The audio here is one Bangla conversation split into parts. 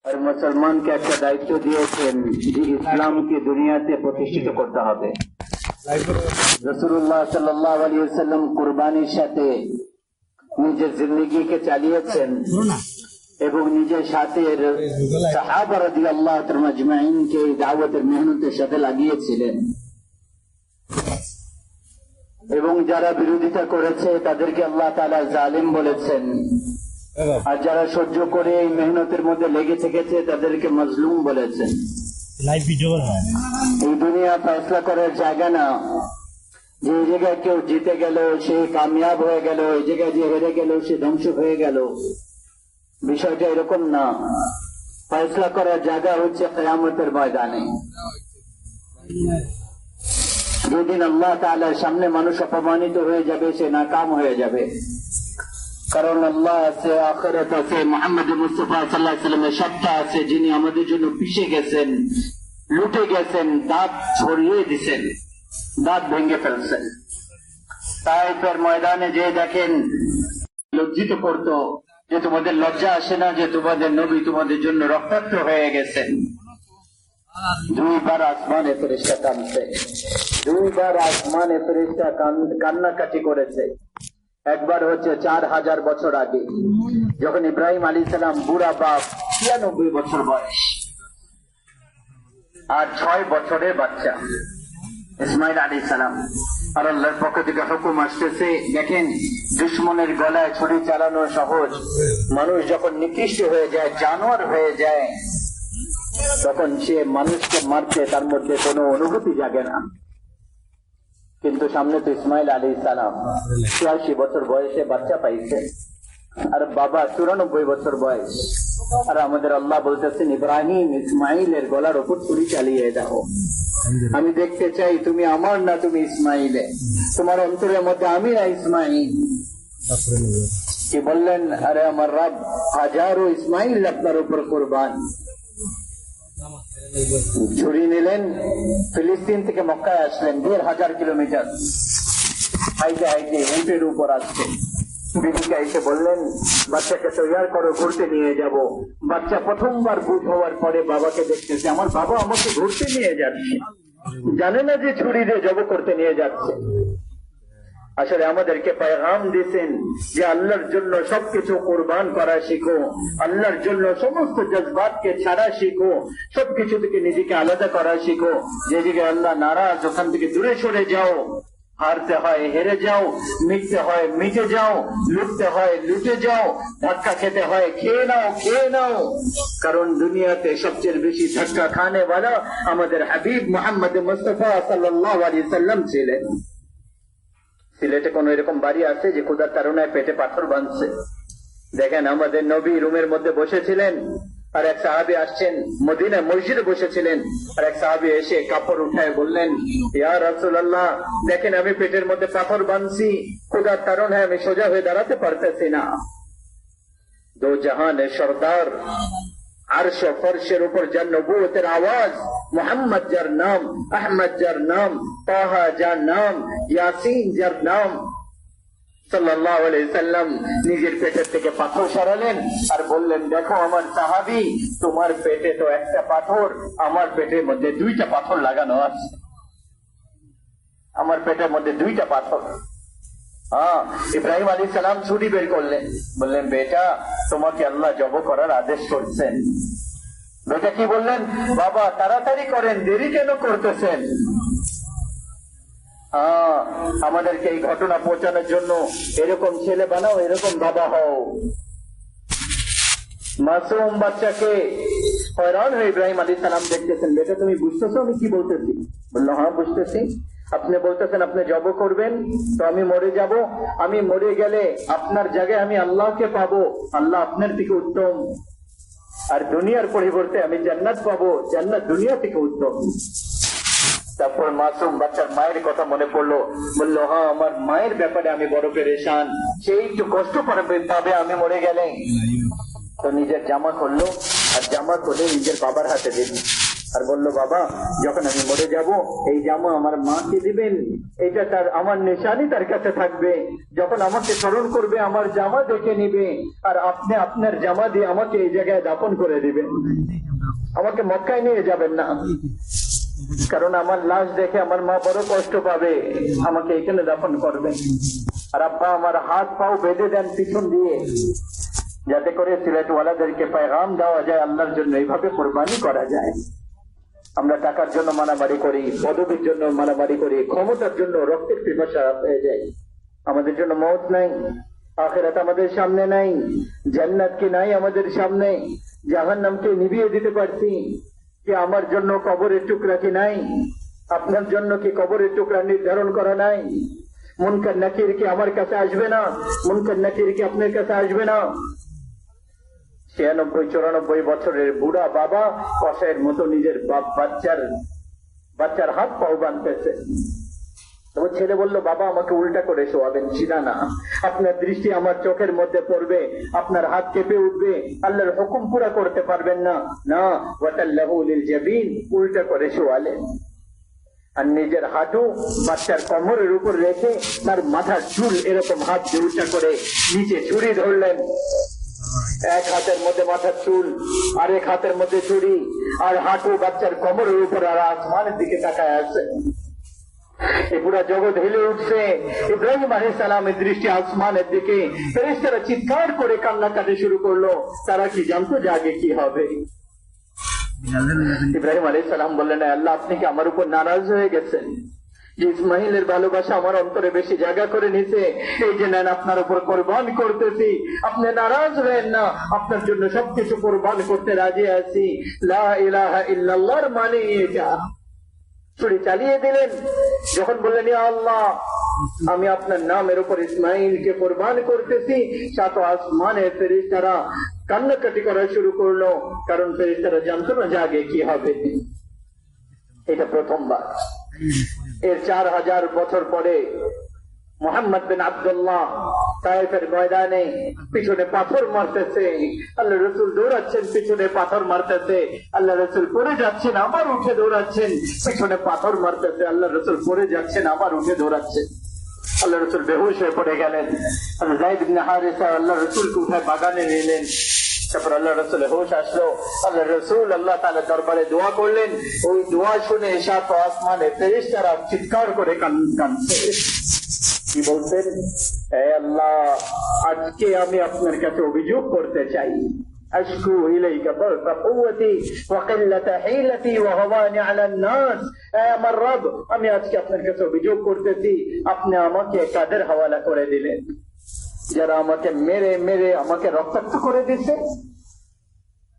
আর মুসলমানকে একটা দায়িত্ব দিয়েছেন যে ইসলামকে দুনিয়াতে প্রতিষ্ঠিত করতে হবে। রাসূলুল্লাহ সাল্লাল্লাহু আলাইহি ওয়াসাল্লাম কুরবানির সাথে নিজের জিন্দেগিকে চালিয়েছেন এবং নিজের সাথে সাহাবা রাদিয়াল্লাহু তাআলা আজমাইনকে দাওয়াতের মেহনতের সাথে লাগিয়েছিলেন এবং যারা বিরোধিতা করেছে তাদেরকে আল্লাহ তাআলা জালিম বলেছেন, আর যারা সহ্য করে এই মেহনতের মধ্যে লেগে থেকেছে তাদেরকে মজলুম বলেছেন। এই দুনিয়া ফয়সলা করার জায়গা না যে এই জায়গায় কেউ জিতে গেল সে কামিয়াব হয়ে গেল, এই জায়গায় যে হেরে গেল সে ধ্বংস হয়ে গেল। বিষয়টা এরকম না। ফয়সলা করার জায়গা হচ্ছে কিয়ামতের ময়দানে, যেদিন আল্লাহ তাআলার সামনে মানুষ অপমানিত হয়ে যাবে, সে নাকাম হয়ে যাবে। কারণ আল্লাহ আছে, আখিরাত আছে, মুহাম্মদ মুস্তাফা সাল্লাল্লাহু আলাইহি ওয়াসাল্লামের সত্তা আছে, যিনি আমাদের জন্য পিষে গেছেন, লুটে গেছেন, দাঁত ছড়িয়ে দিছেন, দাঁত ভেঙে ফেলছেন। তাইফের ময়দানে যে দেখেন লজ্জিত করতো যে তোমাদের লজ্জা আসে না যে তোমাদের নবী তোমাদের জন্য রক্তাক্ত হয়ে গেছেন। দুইবার আসমানে ফেরেশতা কাঁদছে, দুইবার আসমানে ফেরেশতা কান্নাকাটি করেছে। একবার হচ্ছে 4000 বছর আগে, যখন ইব্রাহিম আলাইহিস সালাম বুড়া বাপ, 96 বছর বয়স, আর 6 বছরের বাচ্চা ইসমাইল আলাইহিস সালাম। আর আল্লাহর পক্ষ থেকে হুকুম আসতেছে, দেখেন দুশমনের গলায় ছুরি চালানো সহজ, মানুষ যখন নিকৃষ্ট হয়ে যায়, জানোয়ার হয়ে যায়, তখন সে মানুষকে মারতে তার মধ্যে কোনো অনুভূতি জাগে না। কিন্তু সামনে তো ইসমাইল আলাইহিস সালাম 86 বছর বয়সে বাচ্চা পাইছে, আর বাবা 94 বছর বয়স। আর আমাদের আল্লাহ বলতেছেন, ইব্রাহিম ইসমাইলের গলার উপর ছুরি চালিয়ে দাও। আমি দেখতে চাই তুমি আমার না তুমি ইসমাইলে, তোমার অন্তরের মধ্যে আমি না ইসমাইল। কি বললেন, আরে আমার রব, হাজারো ইসমাইল আপনার উপর কোরবান। ছুরি নিলেন, ফিলিস্তিন থেকে মক্কায় আসলেন, 1500 কিলোমিটার হাইটে হাইটে উটের উপর আসছেন। বিবিকে এসে বললেন, বাচ্চাকে তৈয়ার করো, ঘুরতে নিয়ে যাব। বাচ্চা প্রথমবার বুঝ হওয়ার পরে বাবাকে দেখতেছে, আমার বাবা আমাকে ঘুরতে নিয়ে যাচ্ছে, জানে না যে ছুরি দিয়ে জব করতে নিয়ে যাচ্ছে। আসলে আমাদেরকে পেগাম দিয়েছেন যে আল্লাহর জন্য সবকিছু কোরবান করা শিখো, আল্লাহর জন্য সমস্ত জজবাতকে ছাড়া শিখো, সবকিছু থেকে নিজেকে আলাদা করা শিখো। যেদিকে আল্লাহ নারাজ ওখান থেকে দূরে সরে যাও। হারতে হয় হেরে যাও, মিটতে হয় মিটে যাও, লুটতে হয় লুটে যাও, ধাক্কা খেতে হয় খেয়ে নাও খেয়ে নাও। কারণ দুনিয়াতে সবচেয়ে বেশি ধাক্কা খানে वाला আমাদের হাবিব মুহাম্মদ মুস্তাফা সাল্লাল্লাহু আলাইহি সাল্লাম ছিলেন। সিলেটে কোন এরকম বাড়ি আছে যে ক্ষুধার তাড়নায় পেটে পাথর বাঁধছে? দেখেন, আমাদের নবী রুমের মধ্যে বসেছিলেন, আর এক সাহাবী আসছেন, মদিনায় মসজিদে বসেছিলেন, আর এক সাহাবী এসে কাপড় উঠায় বললেন, ইয়া রাসূলুল্লাহ, দেখেন আমি পেটের মধ্যে পাথর বাঁধছি, ক্ষুধার তাড়নায় আমি সোজা হয়ে দাঁড়াতে পারতেছি না। দো জাহানের সরদার, আরশ ও ফরশের উপর যার নবুয়তের আওয়াজ, মুহাম্মদ যার নাম, আহমদ যার নাম, তাহা যার নাম, ইয়াসিন যার নাম, সাল্লাল্লাহু আলাইহি সাল্লাম নিজের পেটের থেকে পাথর সরালেন আর বললেন, দেখো আমার সাহাবী, তোমার পেটে তো একটা পাথর, আমার পেটের মধ্যে 2টা পাথর লাগানো আছে, আমার পেটের মধ্যে 2টা পাথর। ইব্রাহিম আলাইহিস সালাম ছুরি বের করলেন, বললেন, বেটা তোমাকে আল্লাহ জব করার আদেশ করছেন। বেটা কি বললেন, বাবা তাড়াতাড়ি করেন, দেরি কেন করতেছেন? আমাদেরকে এই ঘটনা পৌঁছানোর জন্য এরকম ছেলে বানাও, এরকম বাবা হও। মাসুম বাচ্চাকে হয়রান হয়ে ইব্রাহিম আলাইহিস সালাম দেখতেছেন, বেটা তুমি বুঝতেছো আমি কি বলতেছি? বললো, হ্যাঁ বুঝতেছি। আপনি বলতেছেন আপনি জব করবেন, তো আমি মরে যাব, আমি মরে গেলে আপনার জায়গায় আমি আল্লাহকে পাবো, আল্লাহ আপনার থেকে উত্তম, আর দুনিয়ার পরিবর্তে আমি জান্নাত পাবো, জান্নাত দুনিয়া থেকে উত্তম। তারপর মাসুম বাচ্চার মায়ের কথা মনে পড়লো, বললো, হ্যাঁ আমার মায়ের ব্যাপারে আমি বড় পেরেশান, সেই একটু কষ্ট পাবে আমি মরে গেলে। তো নিজের জামা করলো, আর জামা জামা খুলে নিজের বাবার হাতে দিল আর বলল, বাবা যখন আমি মরে যাব এই জামা আমার মাকে দিবেন, এটা তার আমার নিশানি তার কাছে থাকবে, যখন আমাকে স্মরণ করবে আমার জামা দেখে নিবে, আর আপনি আপনার জামা দিয়ে আমাকে এই জায়গায় দাফন করে দিবেন, আমাকে মক্কায় নিয়ে যাবেন না, কারণ আমার লাশ দেখে আমার মা বড় কষ্ট পাবে, আমাকে এখানে দাফন করবেন। আর আব্বা আমার হাত পাও বেঁধে দেন পিছন দিয়ে, যাতে করে সিলেটওয়ালাদেরকে পেগাম দেওয়া যায় আল্লাহর জন্য, এইভাবে কোরবানি করা যায়। আমরা টাকার জন্য মারামারি করি, পদবীর জন্য মারামারি করি, ক্ষমতার জন্য রক্তের পিপাসা হয়ে যায়। আমাদের জন্য মওত নাই, আখিরাত আমাদের সামনে নাই, জান্নাত কি নাই আমাদের সামনে, জাহান্নামকে নিভিয়ে দিতে পারছি কি? আমার জন্য কবরের টুকরা কি নাই? আপনার জন্য কি কবরের টুকরা নির্ধারণ করা নাই? মুনকার নাকির কি আমার কাছে আসবে না? মুনকার নাকির কি আপনার কাছে আসবে না? 96-94 বছরের বুড়া বাবা কষায়ের মতো নিজের বাচ্চার হাত পাও বাঁধতেছে। তবে ছেলে বলল, বাবা আমাকে উল্টা করে শোয়াবেন, সিধা না, আপনার দৃষ্টি আমার চোখের মধ্যে পড়বে, আপনার হাত কেঁপে উঠবে, আল্লাহর হুকুম পুরা করতে পারবেন না। না, ওয়াতাল্লাহু লিল জাবিন, উল্টা করে শোয়ালেন আর নিজের হাঁটু বাচ্চার কোমরের উপর রেখে তার মাথার চুল এরকম হাত দিয়ে উল্টা করে নিচে ছুরি ধরলেন। এক হাতের মধ্যে মাথার চুল, আরেক হাতের মধ্যে ছুরি, আর হাঁটু বাচ্চার কোমরের উপর, আর আসমানের দিকে তাকায় আছে। এই পুরা জগৎ হেলে উঠছে। ইব্রাহিম আলাইহিস সালামের দৃষ্টি আসমানের দিকে, ফেরেশতারা চিৎকার করে কান্নাকাটি শুরু করলো। তারা কি জানতো যে আগে কি হবে? ইব্রাহিম আলাইহিস সালাম বললেন, আল্লাহ আপনি কি আমার উপর নারাজ হয়ে গেছেন? যে ইসমাইলের ভালোবাসা আমার অন্তরে বেশি জায়গা করে নিছে, এই যে নেন আপনার উপর কোরবান করতেছি, আপনি নারাজ হবেন না, আপনার জন্য সবকিছু কোরবান করতে রাজি আছি। লা ইলাহা ইল্লাল্লাহর মানে এটা। ছুরি চালিয়ে দিলেন। যখন বললেন, ইয়া আল্লাহ আমি আপনার নামের উপর ইসমাইলকে কোরবান করতেছি, সাত আসমানের ফেরেশতারা কান্নাকাটি করা শুরু করলো, কারণ ফেরেশতারা জানতো না যে আগে কি হবে। এটা প্রথমবার। এর 4000 বছর পরে মুহাম্মদ বিন আব্দুল্লাহ তায়েফের ময়দানে পিছনে পাথর মারতেছে, আল্লাহ রসুল দৌড়াচ্ছেন, পিছনে পাথর মারতেছে, আল্লাহ রসুল পড়ে যাচ্ছেন, আবার উঠে দৌড়াচ্ছেন, পিছনে পাথর মারতেছে, আল্লাহ রসুল পড়ে যাচ্ছেন, আবার উঠে দৌড়াচ্ছেন। আল্লাহ রসুল বেহুশ হয়ে পড়ে গেলেন। যায়েদ ইবনে হারিসা আল্লাহ রসুলকে উঠায় বাগানে নিলেন। তারপর আল্লাহ রসুলের হোশ আসলো। আল্লাহ রসুল আল্লাহ তাআলার দরবারে দোয়া করলেন। ওই দোয়া শুনে সাত আসমানে ফেরেশতারা চিৎকার করে কাঁদছে। কি বলতেন? হে আল্লাহ, আজকে আমি আপনার কাছে অভিযোগ করতে চাই। আশকু ইলাইকা বারকা কুওয়াতি ওয়া কিল্লাতা হিলাতি ওয়া হাওয়ানি আলান নাস। হে আমার রব, আমি আজকে আপনার কাছে অভিযোগ করতেছি, আপনি আমাকে কাদের হাওয়ালা করে দিলেন, যারা আমাকে মেরে মেরে আমাকে রক্তাক্ত করে দিচ্ছে।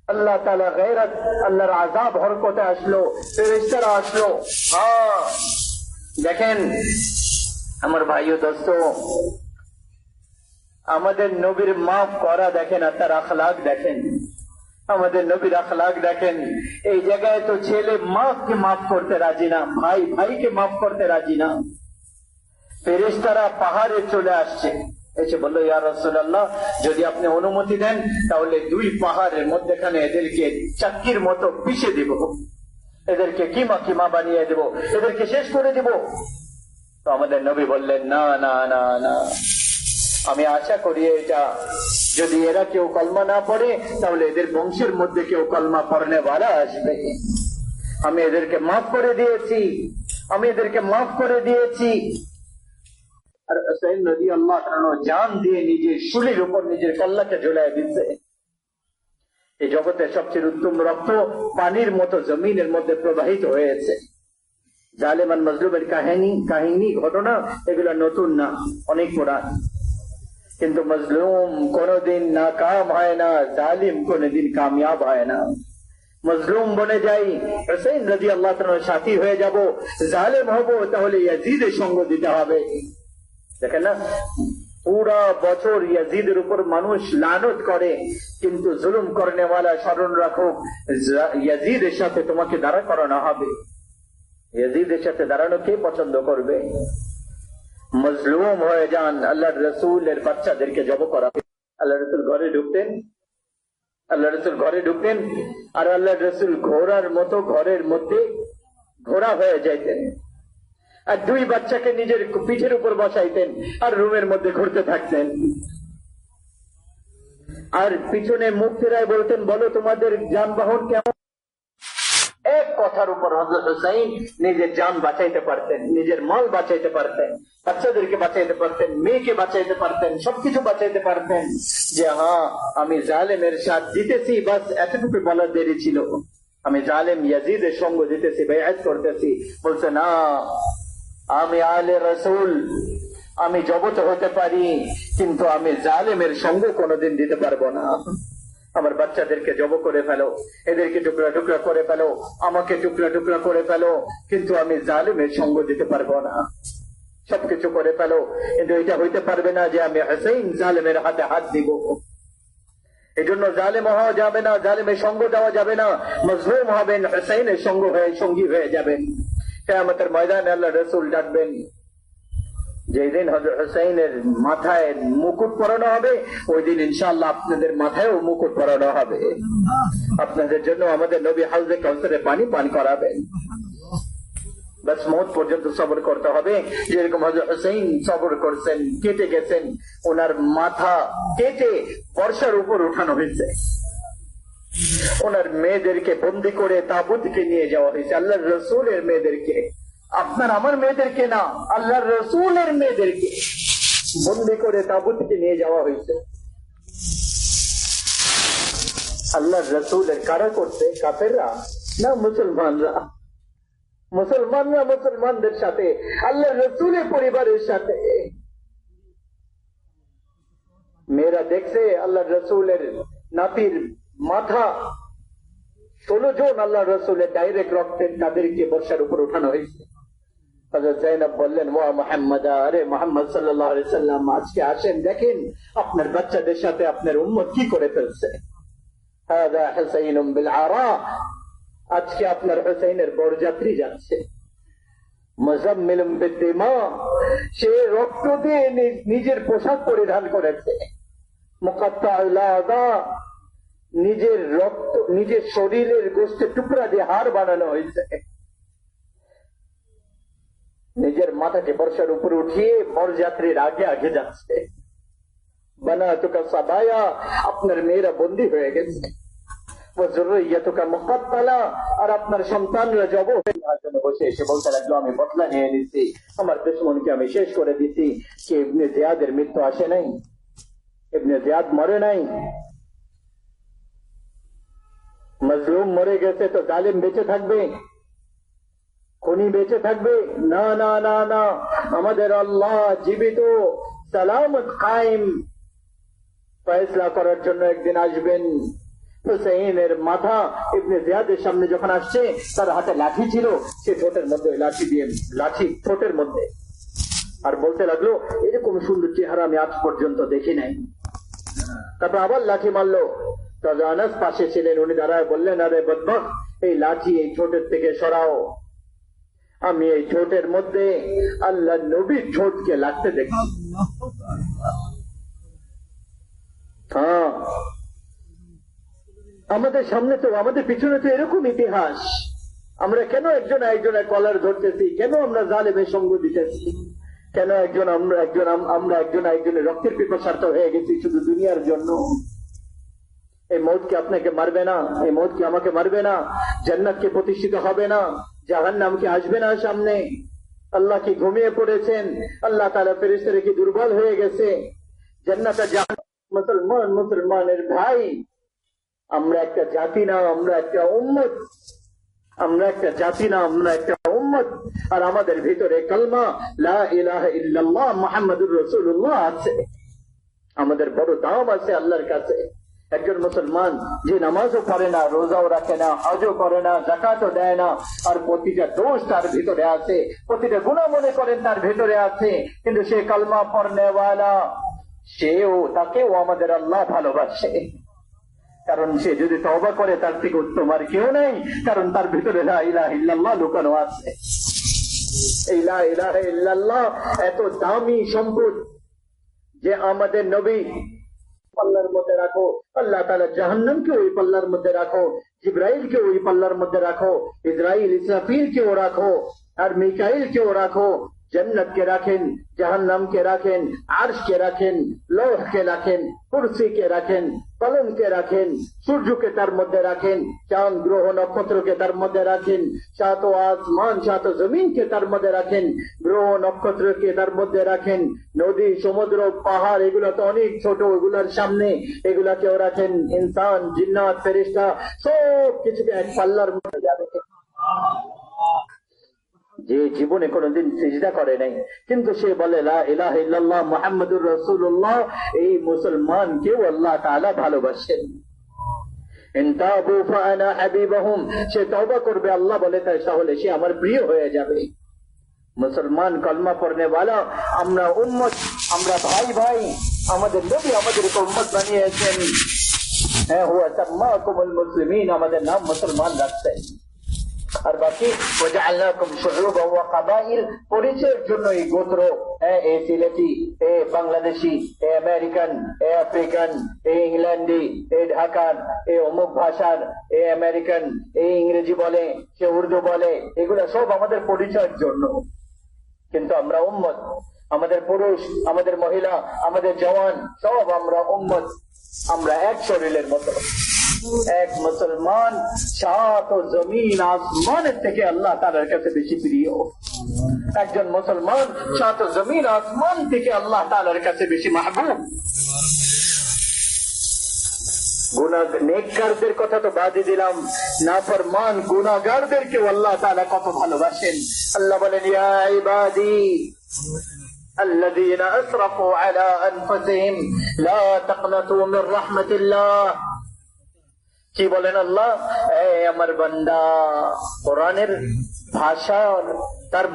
আল্লাহ তাআলা গায়রাত, আল্লাহর আযাব হরকতে আসলো, ফেরেশতারা আসলো। হ্যাঁ দেখেন আমার ভাই ও দোস্ত, আমাদের নবীর মাফ করা দেখেন, আর তার আখলাক দেখেন, আমাদের নবীর আখলাক দেখেন। এই জায়গায় তো ছেলে মাকে মাফ করতে রাজি না, ভাই ভাইকে মাফ করতে রাজি না। ফেরেশতারা পাহাড়ে চলে আসছে, এসে বললো, ইয়া রাসূলুল্লাহ যদি আপনি অনুমতি দেন তাহলে 2 পাহাড়ের মধ্যেখানে এদেরকে চাক্কির মতো পিষে দিব, এদেরকে কিমা কিমা বানিয়ে দেব, এদেরকে শেষ করে দিব। তো আমাদের নবী বললেন, না না না না, আমি আশা করি এটা যদি এরা কেউ কলমা না পড়ে তাহলে এদের বংশের মধ্যে কেউ কলমা পড়নে वाला আসবে। আমি এদেরকে মাফ করে দিয়েছি, আমি এদেরকে মাফ করে দিয়েছি। আর হুসাইন রাদিয়াল্লাহু তাআলা জান দিয়ে নিজের শুলির উপর নিজের কল্লাকে ঝুলায় দিচ্ছে। এই জগতের সবচেয়ে উত্তম রক্ত পানির মতো জমিনের মধ্যে প্রবাহিত হয়েছে। জালেম আর মাজলুমের কাহিনী ঘটনা এগুলো নতুন না, অনেক পুরান। কিন্তু মজলুম কোনদিন নাকাম হয় না, জালিম কোনদিন কামিয়াব হয় না। মজলুম বনে যাই, হুসাইন রাদিয়াল্লাহু তাআলার সাথী হয়ে যাব, জালেম হব তাহলে ইয়াজিদের সঙ্গ দিতে হবে। দেখেন না, পুরা বছর ইয়াজিদের উপর মানুষ লানত করে, কিন্তু জুলুম করনেওয়ালা স্মরণ রাখো, ইয়াজিদের সাথে তোমাকে দাঁড়া করানো হবে। ইয়াজিদের সাথে দাঁড়ানো কে পছন্দ করবে? মজলুম হয়ে যান। আল্লাহর রসুলের বাচ্চাদেরকে জব করা। আল্লাহ রসুল ঘরে ঢুকতেন, আল্লাহ রসুল ঘরে ঢুকতেন আর আল্লাহ রসুল ঘোড়ার মতো ঘরের মধ্যে ঘোড়া হয়ে যাইতেন, আর দুই বাচ্চাকে নিজের পিঠের উপর বসাইতেন আর রুমের মধ্যে ঘুরতে থাকতেন। আর পিছনে মুখ ফেরায় বলতেন, বলো তোমাদের যানবাহন কেমন? এক কথার উপর হযরত হুসাইন নিজের জান বাঁচাইতে পারতেন, নিজের মাল বাঁচাইতে পারতেন, বাচ্চাদেরকে বাঁচাইতে পারতেন, মেয়েকে বাঁচাইতে পারতেন, সবকিছু বাঁচাইতে পারতেন। যে হ্যাঁ, আমি জালেমের সাথ দিতেছি, বাস এতটুকু বলার দেরি ছিল। আমি জালেম ইয়াজিদের সঙ্গ দিতেছি, বাইআত করতেছি। বলছে না, আমি আলে রসুল, আমি জগত হতে পারি, কিন্তু আমি জালেমের সঙ্গ কোনোদিন দিতে পারবো না। আমার বাচ্চাদেরকে জব করে ফেলো, এদেরকে টুকরা টুকরা করে ফেলো, আমাকে টুকরা টুকরা করে ফেলো, কিন্তু আমি জালেমের সঙ্গ দিতে পারবো না। সবকিছু করে ফেলো, কিন্তু এটা হইতে পারবে না যে আমি হুসাইন জালেমের হাতে হাত দিব। এই জন্য জালেম হওয়া যাবে না, জালেমের সঙ্গ দেওয়া যাবে না। মজলুম হবেন, হুসাইনের সঙ্গী হয়ে যাবেন। কিয়ামতের ময়দানে আল্লাহ রাসূল ডাকবেন, যেদিন হযরত হুসাইনের মাথায় মুকুট পরানো হবে, ওই দিন ইনশাআল্লাহ আপনাদের মাথায়ও মুকুট পরানো হবে। আপনাদের জন্য আমাদের নবী হাউজে কাউসারে পানি পান করাবেন। বাস মওত পর্যন্ত সবর করতে হবে, যেরকম হযরত হুসাইন সবর করছেন, কেটে গেছেন, ওনার মাথা কেটে বর্ষার উপর উঠানো হয়েছে। ওনার মেয়েদেরকে বন্দি করে তাবুতকে নিয়ে যাওয়া হয়েছে, আল্লাহর রাসূলের মেয়েদেরকে, আপনার আমার মেয়েদেরকে না, আল্লাহর রাসূলের মেয়েদেরকে বন্দি করে তাবুতকে নিয়ে যাওয়া হয়েছে। আল্লাহর রাসূলের কারা করছে? কাফেররা না মুসলমানরা? মুসলমানরা মুসলমানদের সাথে, আল্লাহর রাসূলের পরিবারের সাথে। মেয়েরা দেখছে আল্লাহর রাসূলের নাতির মাথা 16 জন আল্লাহর রাসূলের ডাইরেক্ট রক্তের, তাদেরকে বর্ষার উপর উঠানো হয়েছে। হযরত যায়েনব বললেন, ওয়া মুহাম্মদ, আরে মুহাম্মদ সাল্লাল্লাহু আলাইহি সাল্লাম, আজকে আসেন, দেখেন আপনার বাচ্চাদের সাথে আপনার উম্মত কি করে ফেলছে। হাদা হুসাইনুম বিল আরা, আজকে আপনার হুসাইনের বরযাত্রী যাচ্ছে। মুজাম্মিলুম বিদ্দিমা, সে রক্ত দিয়ে নিজের পোশাক পরিধান করেছে। মুকাত্তাউল আযা, নিজের রক্ত, নিজের শরীরের গোশতের টুকরা দিয়ে হাড় বানানো হয়েছে। নিজের মাথাকে বর্ষার উপরে উঠিয়ে বরযাত্রীর আগে আগে যাচ্ছে। বানাতুকা সাবায়া, আপনার মেয়েরা বন্দী হয়ে গেছে। ওয়াজুররিয়াতুকা মুকাত্তালা, আর আপনার সন্তানরা জব হয়ে বসে এসে বলতে লাগলো, আমি বদলা নিয়ে নিচ্ছি, আমার দুশমনকে আমি শেষ করে দিচ্ছি। কি ইবনে জিয়াদের মৃত্যু আসে নাই? ইবনে জিয়াদ মরে নাই? মজলুম মরে গেছে তো জালিম বেঁচে থাকবে? খুনি বেঁচে থাকবে? না না না না, আমাদের আল্লাহ জীবিত, সালামত কায়েম ফয়সালা করার জন্য একদিন আসবেন। হুসাইনের মাথা ইবনে জিয়াদের সামনে যখন আসছে, তার হাতে লাঠি ছিল, সে ঠোঁটের মধ্যে লাঠি দিয়ে, লাঠি ঠোঁটের মধ্যে, আর বলতে লাগলো, এরকম সুন্দর চেহারা আমি আজ পর্যন্ত দেখি নাই। তারপর আবার লাঠি মারলো। আনাস পাশে ছিলেন, উনি দাঁড়ায় বললেন, আরে বদবখ, এই লাঠি এই ঠোঁটের থেকে সরাও, আমি এই ঠোঁটের মধ্যে আল্লাহ নবীর ঠোঁটকে লাগতে দেখি। হ্যাঁ, আমাদের সামনে তো, আমাদের পিছনে তো এরকম ইতিহাস। আমরা কেন একজন একজনের কলার ধরতেছি? কেন আমরা জালেমের সঙ্গ দিতেছি? কেন আমরা একজনের রক্তের পিপাসার্থ হয়ে গেছি শুধু দুনিয়ার জন্য? এই মৌত কি আপনাকে মারবে না? এই মৌত কি আমাকে মারবে না? জান্নাত কি প্রতিষ্ঠিত হবে না? জাহান্নাম কি আসবে না সামনে? আল্লাহ কি ঘুমিয়ে পড়েছেন? আল্লাহ তাআলা ফেরেশতারা কি দুর্বল হয়ে গেছে? জান্নাত আর জাহান্নাম, মুসলমানের ভাই, আমরা একটা জাতি না, আমরা একটা উম্মত। আমরা একটা জাতি না, আমরা একটা উম্মত। আর আমাদের ভিতরে কালমা লা ইলাহা ইল্লাল্লাহ মুহাম্মাদুর রাসূলুল্লাহ আছে। আমাদের বড় দাম আছে আল্লাহর কাছে। একজন মুসলমান যে নামাজও পড়ে না, রোজাও রাখে না, হজও করে না, যাকাতও দেয় না, আর প্রতিটা দোষ তার ভিতরে আছে, প্রতিটা গুনাহ মনে করেন তার ভিতরে আছে, কিন্তু সে কালমা পড়নেওয়ালা, তাকেও আমাদের আল্লাহ ভালোবাসে। কারণ সে যদি তওবা করে, তার থেকে উত্তম আর কেউ নেই, কারণ তার ভিতরে লা ইলাহা ইল্লাল্লাহ লুকানো আছে। এই লা ইলাহা ইল্লাল্লাহ এত দামি সম্পদ যে আমাদের নবী পাল্লার মধ্যে রাখো, আল্লাহ তাআলা জাহান্নামকে ওই পাল্লার মধ্যে রাখো, জিব্রাইলকে ওই পাল্লার মধ্যে রাখো, ইসরাইল ইসরাফিলকেও রাখো, আর মিকাইলকেও রাখো। जन्नत के रखें, जहन्नम के रखें, अर्श के रखें, लौह के रखें, कुर्सी के रखें, कलम के रखें, सूर्य के तार मध्य रखें, चांद ग्रह नक्षत्र के तार मध्य रखें, सातों आसमान सातों जमीन के तार मध्य रखें, ग्रह नक्षत्र के तार मध्य रखें, नदी समुद्र पहाड़ एगुला तो अनेक छोटो एगुलार सामने एगुला केও রাখেন, इंसान जिन्नात फरिश्ता सब কিছুকে এক পাল্লার মধ্যে যাবে। যে জীবনে কোনদিন সিজদা করে নাই কিন্তু সে বলে লা ইলাহা ইল্লাল্লাহ মুহাম্মাদুর রাসূলুল্লাহ, এই মুসলমানকেও আল্লাহ তাআলা ভালোবাসেন। ইনতাবু ফাআনা হাবিবুহুম, সে তওবা করবে, আল্লাহ বলে তাহলে সে আমার প্রিয় হয়ে যাবে। মুসলমান কলমা পড়নে वाला আমরা উম্মত, আমরা ভাই ভাই, আমাদের নবী আমাদেরকে উম্মত বানিয়েছেন। হ্যাঁ, হুয়া সাম্মাকুমুল মুসলিমিন, আমাদের নাম মুসলমান রাখছেন। আর বাকি ওয়াজআলনাকুম শুউবান ওয়া কাবাইল, পরিচয়ের জন্য এই গোত্র, এই সিলেটি, এই বাংলাদেশি, এই আমেরিকান, এই আফ্রিকান, এই ইংল্যান্ডি, এই ঢাকার, এই অমুক ভাষার, এই আমেরিকান, এই ইংরেজি বলে, সে উর্দু বলে, এগুলা সব আমাদের পরিচয়ের জন্য। কিন্তু আমরা উম্মত, আমাদের পুরুষ, আমাদের মহিলা, আমাদের জওয়ান সব আমরা উম্মত, আমরা এক শরীরের মতো। এক মুসলমান সাত ও জমিন আসমানের থেকে আল্লাহ তাআলার কাছে বেশি প্রিয়। একজন মুসলমান সাত ও জমিন আসমান থেকে আল্লাহ তাআলার কাছে বেশি মাহবুব। নেককারদের কথা তো বাদই দিলাম, নাফরমান গুনাহগারদেরকেও আল্লাহ তাআলা কত ভালোবাসেন। আল্লাহ বলেন ইয়া ইবাদি الذين أسرفوا على أنفسهم لا تقنطوا من رحمة الله। কি বলেন আল্লাহ? আমার বান্দা, কোরআনের ভাষা তার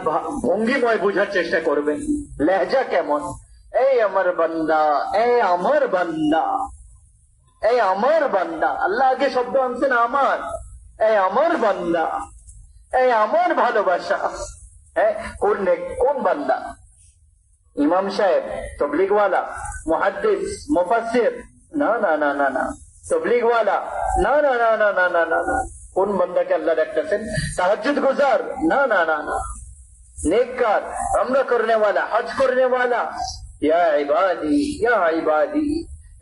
ভঙ্গিময় বোঝার চেষ্টা করবেন, লেহজা কেমন। এই আমার বান্দা, এই আমার বান্দা, এই আমার বান্দা, আল্লাহ আগে শব্দ আনছেন আমার, এই আমার বান্দা, এই আমার ভালোবাসা। কোন বান্দা? ইমাম সাহেব, তবলিগওয়ালা, মুহাদ্দিস, মুফাসসির? না না না না না। তবলিগওয়ালা? না না না না না না না না। কোন বান্দাকে আল্লাহ ডাকতেছেন? তাহাজ্জুদ গুজার? না না না না। নেককার, আমরা করনে वाला, হজ করনে वाला। ইয়া ইবাদি, ইয়া ইবাদি,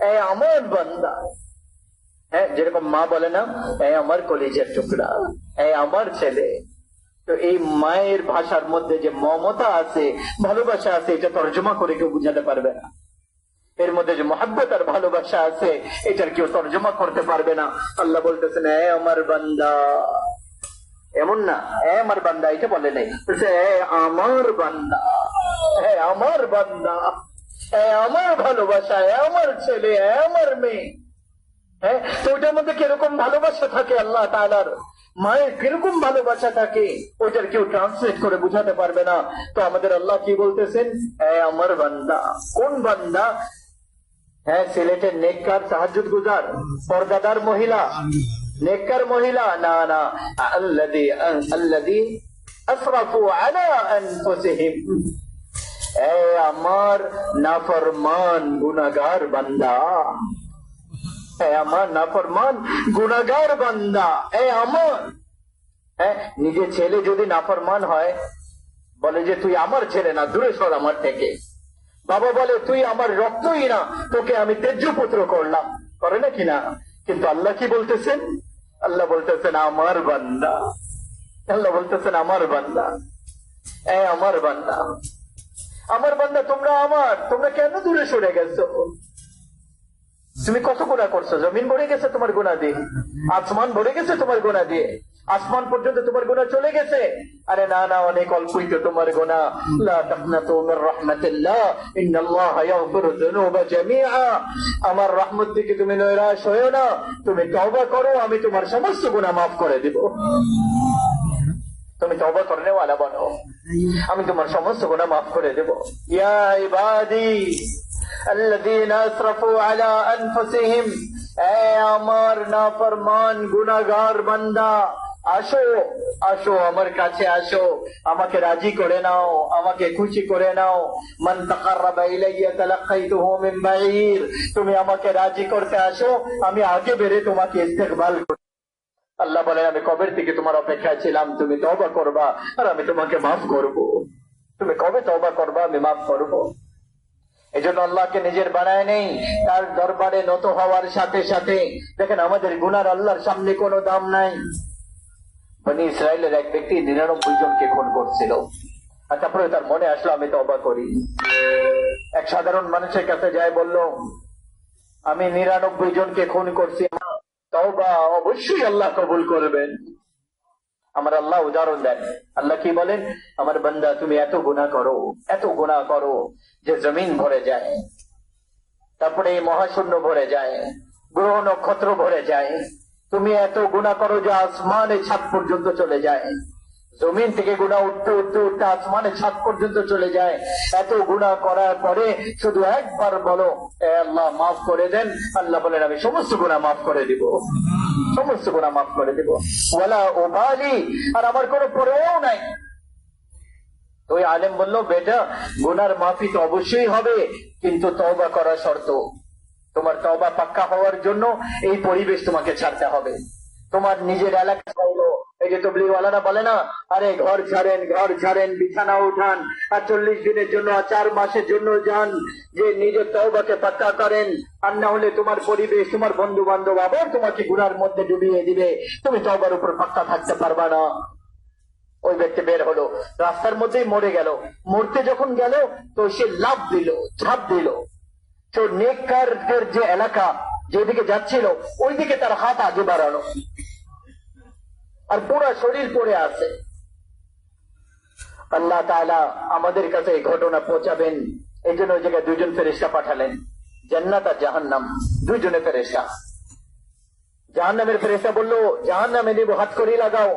এই আমার বান্দা। যেরকম মা বলে না, এই আমার কলিজার টুকরা, এই আমার ছেলে। তো এই মায়ের ভাষার মধ্যে যে মমতা আছে, ভালোবাসা আছে, এটা তর্জমা করে কেউ বুঝাতে পারবে না। এর মধ্যে যে মহব্বত আর ভালোবাসা আছে, এটার কেউ তর্জমা করতে পারবে না। আল্লাহ বলতেছেন এ আমার বান্দা, এমন না এ আমার বান্দা, এটা বলে নাই, বলছে এ আমার বান্দা, এ আমার বান্দা, এ আমার ভালোবাসা, এ আমার ছেলে, এ আমার মেয়ে। হ্যাঁ, তো ওটার মধ্যে কিরকম ভালোবাসা থাকে আল্লাহ তাআলার, মায়ের কিরকম ভালোবাসা থাকে, ওটার কেউ ট্রান্সলেট করে বুঝাতে পারবে না। তো আমাদের আল্লাহ কি বলতেছেন? এ আমার বান্দা। কোন বান্দা? হ্যাঁ, সিলেটের নেককার, তাহাজ্জুদ গুজার, পর্দাদার মহিলা, নেককার মহিলা? না না, আল্লাযী আসরাফু আলা আনফুসিহিম, এ আমার নাফরমান গুনাহগার বান্দা, এ আমার নাফরমান গুনাহগার বান্দা, এ আমার। নিজে ছেলে যদি নাফরমান হয়, বলে যে তুই আমার ছেলে না, দূরে সর আমার থেকে। বাবা বলে তুই আমার রক্তই না, তোকে আমি তেজ্য পুত্র করলাম, করে না কিনা? কিন্তু আল্লাহ কি বলতেছেন? আল্লাহ বলতেছেন আমার বান্দা, আল্লাহ বলতেছেন আমার বান্দা, এ আমার বান্দা, আমার বান্দা, তোমরা আমার, তোমরা কেন দূরে সরে গেছো? তুমি কত গুনাহ করছো, জমিন ভরে গেছে তোমার গুনাহ দিয়ে, আসমান ভরে গেছে তোমার গুনাহ দিয়ে, আসমান পর্যন্ত তোমার গুনাহ চলে গেছে। আরে না না, অনেক অল্পই তো তোমার গুনাহ। লা তাকনাতু মির রাহমাতিল্লাহ, ইন্নাল্লাহা ইয়াগফিরু যুনুবা জামিআ, আমার রহমত থেকে তুমি নৈরাশ হয়ো না, তুমি তওবা করো, আমি তোমার সমস্ত গুনাহ মাফ করে দেব। তুমি তওবা করনে वाला বনো, আমি তোমার সমস্ত গুনাহ মাফ করে দেব। ইয়া ইবাদি আল্লাযীনা আসরাফু আলা আনফুসিহিম, এ আমার নাফরমান গুনাহগার বান্দা, আসো আসো আমার কাছে আসো, আমাকে রাজি করে নাও, আমাকে খুশি করে নাও। মান তাকাররাবা ইলাইয়া তালাক্কাইতুহু মিন বাঈর। তুমি আমাকে রাজি করতে আসো, আমি আগে বেরে তোমাকে ইস্তেকবাল করব। আল্লাহ বলে, আমি কবের থেকে তোমার অপেক্ষায় ছিলাম, তুমি তওবা করবা আর আমি তোমাকে মাফ করব। তুমি কবে তওবা করবা, আমি মাফ করব। এজন্য আল্লাহকে নিজের বানায় নেই, তার দরবারে নত হওয়ার সাথে সাথে দেখেন আমাদের গুনার আল্লাহর সামনে কোনো দাম নাই। বনি ইসরায়েলের এক ব্যক্তি 99 জনকে খুন করছিল, আর তারপরে তার মনে আসলো আমি তওবা করি। এক সাধারণ মানুষের কাছে যায়, বলল আমি 99 জনকে খুন করছি, তওবা অবশ্যই আল্লাহ কবুল করবেন। আমার আল্লাহ উদাহরণ দেন, আল্লাহ কি বলেন, আমার বান্দা তুমি এত গুনাহ করো যে জমিন ভরে যায়, তারপরে এই মহাশূন্য ভরে যায়, গ্রহ নক্ষত্র ভরে যায়। তুমি এত গুনাহ করো যে আসমানের ছাদ পর্যন্ত চলে যায়, জমিন থেকে গুনাহ উঠতে উঠতে উঠতে আসমানের ছাদ পর্যন্ত চলে যায়। এত গুনাহ করার পরে শুধু একবার বলো এ আল্লাহ মাফ করে দেন, আল্লাহ বলেন আমি সমস্ত গুনাহ মাফ করে দিব, সমস্ত গুনাহ মাফ করে দিব। ওয়ালা উবালি, আর আমার কোনো পরোয়াও নাই। তো ওই আলেম বলল, বেটা গুনার মাফি তো অবশ্যই হবে, কিন্তু তওবা করা শর্ত। তোমার তওবা পাক্কা হওয়ার জন্য এই পরিবেশ তোমাকে ছাড়তে হবে। তোমার নিজের এলাকা চাইলো, এই যে তবলিগওয়ালারা বলে না, আরে ঘর ছাড়েন বিছানা উঠান, আর 40 দিনের জন্য 4 মাসের জন্য যান, যে নিজের তওবাকে পাক্কা করেন। আর না হলে তোমার পরিবেশ, তোমার বন্ধু বান্ধব আবার তোমাকে গুনার মধ্যে ডুবিয়ে দিবে, তুমি তওবার উপর পাক্কা থাকতে পারবা না। ওই ব্যক্তি বের হলো, রাস্তার মধ্যেই মরে গেল। মরতে যখন গেল তো সে লাফ দিল, ঝাঁপ দিল। তো নেককারদের যে এলাকা, যেদিকে যাচ্ছিল ওইদিকে তার হাত আগে বাড়ানো, আর পুরো শরীর পড়ে আছে। আল্লাহ তাআলা আমাদের কাছে এই ঘটনা পৌঁছাবেন, এই জন্য ওই জায়গায় 2 জন ফেরেশতা পাঠালেন, জান্নাত আর জাহান্নাম, 2 জনের ফেরেশতা। জাহান্নামের ফেরেশতা বলল জাহান্নামে নিব, হাত করে লাগাও।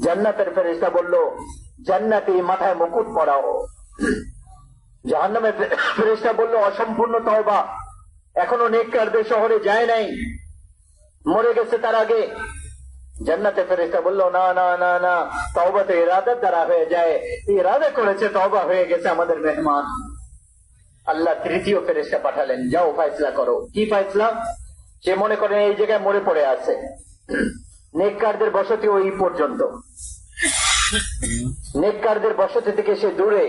জান্নাতের ফেরেশতা বলল জান্নাতে মাথায় মুকুট পরাও। জাহান্নামের ফেরেশতা বলল অসম্পূর্ণ তওবা, এখনো নেককারদের শহরে যায় নাই, মরে গেছে তার আগে। জান্নাতের ফেরেশতা বলল না না না না, তওবা তো ইরাদার দ্বারা হয়ে যায়, ইরাদা করেছে, তওবা হয়ে গেছে আমাদের মেহমান। আল্লাহ 3য় ফেরেশতা পাঠালেন, যাও ফয়সালা করো। কি ফয়সালা? সে মনে করেন এই জায়গায় মরে পড়ে আছে, নেককারদের বসতি ওই পর্যন্ত, নেককারদের বসতি থেকে সে দূরে।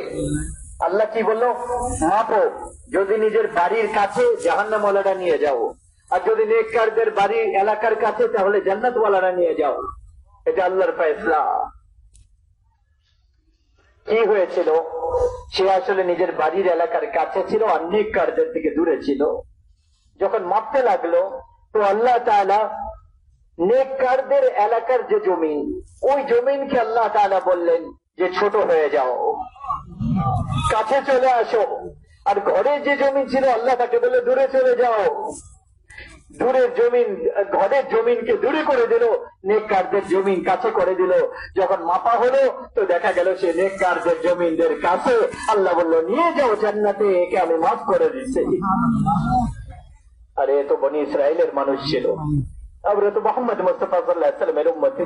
আল্লাহ কি বললো, মাপো, যদি নিজের বাড়ির কাছে জাহান্নামওয়ালারা নিয়ে যাও, আর যদি নেককারদের বাড়ির এলাকার কাছে তাহলে জান্নাতওয়ালারা নিয়ে যাও। এটা আল্লাহর ফয়সালা। কি হয়েছিল, সে আসলে নিজের বাড়ির এলাকার কাছে ছিল আর নেককারদের থেকে দূরে ছিল। যখন মাপতে লাগলো তো আল্লাহ তাআলা নেককারদের এলাকার যে জমিন, ওই জমিনকে আল্লাহ তাআলা বললেন যে ছোট হয়ে যাও, কাছে চলে আসো। আর ঘরে যে জমিন ছিল আল্লাহ তাকে বলে দূরে চলে যাও। দূরের জমিন, ঘরের জমিনকে দূরে করে দিল, নেককারদের জমিন কাছে করে দিল। যখন মাপা হলো তো দেখা গেল সে নেককারদের জমিনদের কাছে। আল্লাহ বলল নিয়ে যাও জান্নাতে, একে আমি মাফ করে দিচ্ছি। আরে তো বনি ইসরায়েলের মানুষ ছিল, আমরা তো মোহাম্মদ মুস্তাফা সাল্লাল্লাহু আলাইহি ওয়াসাল্লামের উম্মত।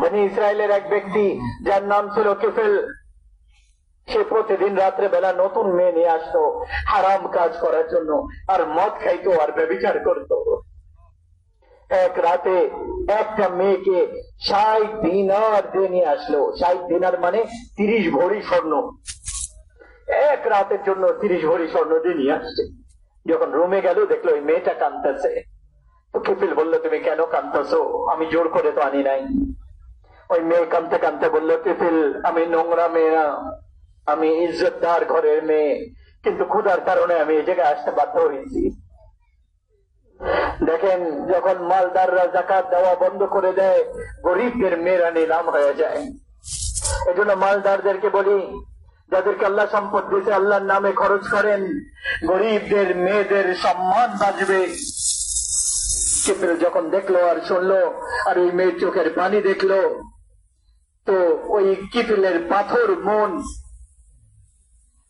বনি ইসরায়েলের এক ব্যক্তি যার নাম ছিল কিফল, সে প্রতিদিন রাত্রে বেলা নতুন মেয়ে নিয়ে আসতো হারাম কাজ করার জন্য, আর মদ খাইতো আর ব্যভিচার করত। এক রাতে একটা মেয়েকে 60 দিনার দিয়ে নিয়ে আসলো। 60 দিনার মানে 30 ভরি স্বর্ণ। এক রাতের জন্য 30 ভরি স্বর্ণ দিয়ে নিয়ে আসছে। যখন রুমে গেল দেখলো ওই মেয়েটা কাঁদতেছে। তো কিফিল বললো তুমি কেন কাঁদতেছো? আমি জোর করে তো আনি নাই। ওই মেয়ে কাঁদতে কাঁদতে বললো, কিফিল আমি নোংরা মেয়ে না, আমি ইজ্জতদার ঘরের মেয়ে, কিন্তু ক্ষুধার কারণে আমি এই জায়গায় আসতে বাধ্য হয়েছি। দেখেন যখন মালদাররা যাকাত দেওয়া বন্ধ করে দেয়, গরিবদের মেয়েরা নিলাম হয়ে যায়। এই জন্য মালদারদেরকে বলি, যাদেরকে আল্লাহ সম্পদ দিতে আল্লাহর নামে খরচ করেন, গরিবদের মেয়েদের সম্মান বাঁচবে। কিফিল যখন দেখলো আর শুনলো আর ওই মেয়ের চোখের পানি দেখলো, তো ওই কিফিলের পাথর মন,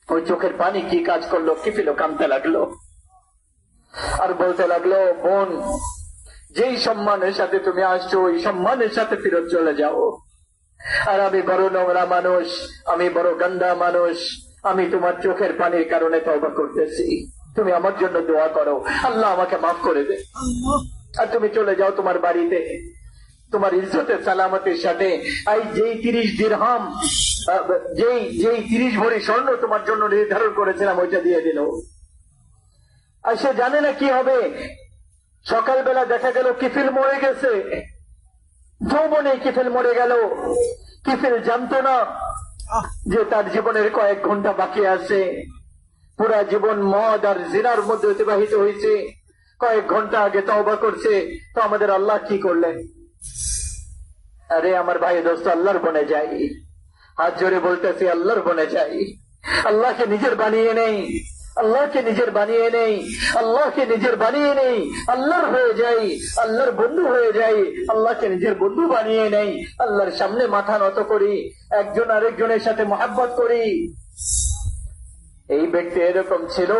ওই চোখের পানি কি কাজ করলো, কিফিলও কাঁদতে লাগলো আর বলতে লাগলো, বোন যেই সম্মানের সাথে তুমি আসছো ওই সম্মানের সাথে ফিরত চলে যাও। আর আমি বড় নোংরা মানুষ, আমি বড় গন্দা মানুষ, আমি তোমার চোখের পানির কারণে তওবা করতেছি, তুমি আমার জন্য দোয়া করো, আল্লাহ আমাকে মাফ করে দে। আর তুমি চলে যাও তোমার বাড়িতে তোমার ইজ্জতের সালামতের সাথে। এই যেই 30 দিরহাম, যেই 30 ভরি স্বর্ণ তোমার জন্য নির্ধারণ করেছিলাম ওইটা দিয়ে দিল। আর সে জানে না কি হবে। সকালবেলা দেখা গেল কিফিল মরে গেছে, যৌবনে কিফিল মরে গেল। কিফিল জানতো না যে তার জীবনের কয়েক ঘন্টা বাকি আছে। পুরা জীবন মদ আর জিনার মধ্যে অতিবাহিত হয়েছে, কয়েক ঘন্টা আগে তওবা করছে। তো আমাদের আল্লাহ কি করলেন? আরে আমার ভাই দোস্ত, আল্লাহর বনে যাই, হাত জোরে বলতেছি আল্লাহর বনে যাই। আল্লাহকে নিজের বানিয়ে নেই, আল্লাহকে নিজের বানিয়ে নেই, আল্লাহকে নিজের বানিয়ে নেই, আল্লাহর হয়ে যাই, আল্লাহর বন্ধু হয়ে যাই, আল্লাহকে নিজের বন্ধু বানিয়ে নেই, আল্লাহর সামনে মাথা নত করি, একজন আরেকজনের সাথে মহাব্বত করি। এই ব্যক্তি এরকম ছিল,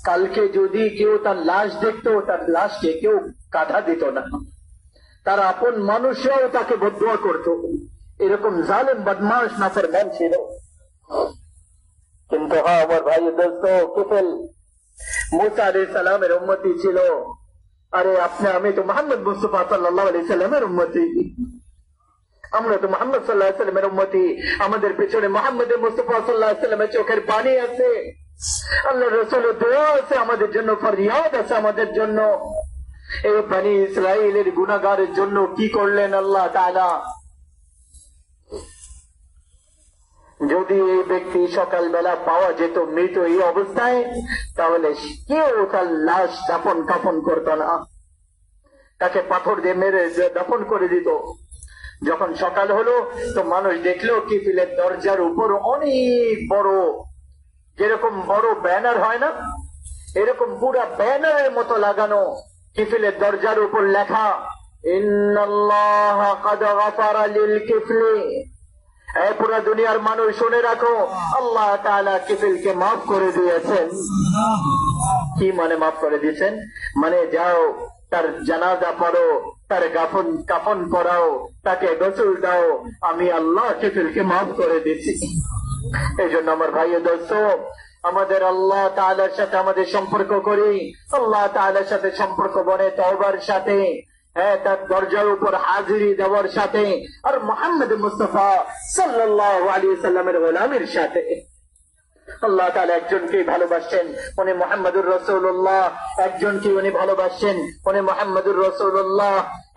কালকে যদি কেউ তার লাশ দেখতো তার লাশকে কেউ কাঁধা দিত না, তার আপন মানুষরাও তাকে বদদুয়া করত। এরকম জালেম বদমাশ নাফরমান ছিল। কিন্তু হ্যাঁ আমার ভাই দোস্ত, কিফিল মুসা আলাইহিস সালামের উম্মতি ছিল। আরে আমি তো মুহাম্মদ মুস্তাফা সাল্লাল্লাহু আলাইহি সাল্লামের উম্মতি, আমরা তো মুহাম্মদ সাল্লাল্লাহু আলাইহি সাল্লামের উম্মতি। আমাদের পেছনে মুহাম্মদ মুস্তাফা সাল্লাল্লাহু আলাইহি সাল্লামের চোখের পানি আছে, আল্লাহর রাসূলের দোয়া আছে আমাদের জন্য, ফরিয়াদ আছে আমাদের জন্য। এই বনি ইসরাইলের গুনাহগারের জন্য কি করলেন আল্লাহ তাআলা? যদি এই ব্যক্তি সকালবেলা পাওয়া যেত মৃত এই অবস্থায়, তাহলে কেউ তার লাশ দাফন কাফন করত না, তাকে পাথর দিয়ে মেরে দাফন করে দিত। যখন সকাল হলো তো মানুষ দেখলো কিফিলের দরজার উপর অনেক বড়, যেরকম বড় ব্যানার হয় না, এরকম পুরা ব্যানারের মতো লাগানো, কিফিলের দরজার উপর লেখা ইন্নাল্লাহ ক্বাদ গাফারা লিল কিফলি। পুরা দুনিয়ার মানুষ শুনে রাখো, আল্লাহ তাআলা কিফিলকে মাফ করে দিয়েছেন। কি মানে মাফ করে দিয়েছেন? মানে যাও তার জানাজা পড়ো, তার কাফন পরাও, তাকে গোসল দাও, আমি আল্লাহ কিফিলকে মাফ করে দিচ্ছি। এই জন্য আমার ভাই দোস্ত, আমাদের আল্লাহ তাআলার সাথে আমাদের সম্পর্ক করি, আল্লাহ তাআলার সাথে সম্পর্ক বনে তওবার সাথে, তার দরজার উপর হাজিরি দেওয়ার সাথে, আর মুহাম্মদ মুস্তাফা সাল্লাল্লাহু আলাইহি সাল্লামের গোলামের সাথে। আল্লাহ তাআলা একজনকে ভালোবাসেন, উনি মুহাম্মদুর রাসূলুল্লাহ। একজনকে উনি ভালোবাসেন, উনি মুহাম্মদুর রাসূলুল্লাহ।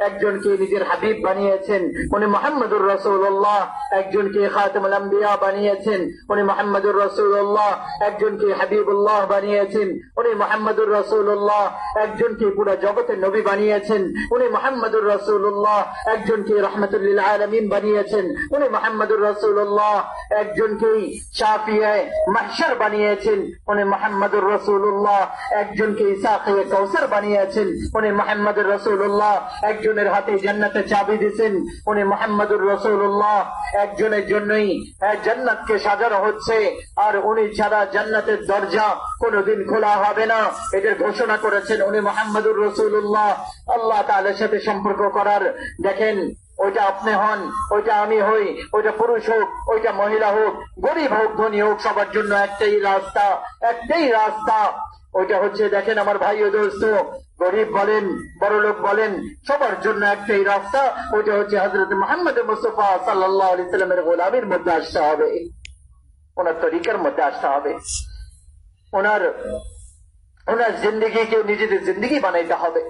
একজনকে নিজের হাবিব বানিয়েছেন, উনি মুহাম্মদুর রাসূলুল্লাহ। একজনকে খাতামুল আম্বিয়া বানিয়েছেন, উনি মুহাম্মদুর রাসূলুল্লাহ। একজনকে হাবিবুল্লাহ বানিয়েছেন, উনি মুহাম্মদুর রাসূলুল্লাহ। একজনকে পুরো জগতের নবী বানিয়েছেন, উনি মুহাম্মদুর রাসূলুল্লাহ। একজনকে রাহমাতুল লিল আলামিন বানিয়েছেন, উনি মুহাম্মদুর রাসূলুল্লাহ। একজনকে শাফিয়ে মাহশর বানিয়েছেন, উনি মুহাম্মদুর রাসূলুল্লাহ। একজনকে ইসাকিয়ে কাউসার বানিয়েছেন, উনি মুহাম্মদুর রাসূলুল্লাহ। একজনের হাতে জান্নাতের চাবি দিয়েছেন, উনি মুহাম্মদুর রাসূলুল্লাহ। একজনের জন্যই জান্নাতকে সাজানো হচ্ছে, আর উনি ছাড়া জান্নাতের দরজা কোনোদিন খোলা হবে না, এটার ঘোষণা করেছেন উনি মুহাম্মদুর রাসূলুল্লাহ। আল্লাহ তাআলার সাথে সম্পর্ক করার, দেখেন ওইটা আপনি হন, ওইটা আমি হই, ওইটা পুরুষ হোক, ওইটা মহিলা হোক, গরিব হোক ধনী হোক, সবার জন্য একটাই রাস্তা, একটাই রাস্তা। ওইটা হচ্ছে, দেখেন আমার ভাই ও দোস্ত, গরিব বলেন বড়লোক বলেন, সবার জন্য একটাই রাস্তা, ওইটা হচ্ছে হযরত মুহাম্মদ মুস্তাফা সাল্লাল্লাহু আলাইহি সাল্লামের গোলামের মধ্যে আসতে হবে, ওনার তরিকার মধ্যে আসতে হবে, ওনার জিন্দেগিকে নিজেদের জিন্দেগি বানাইতে হবে।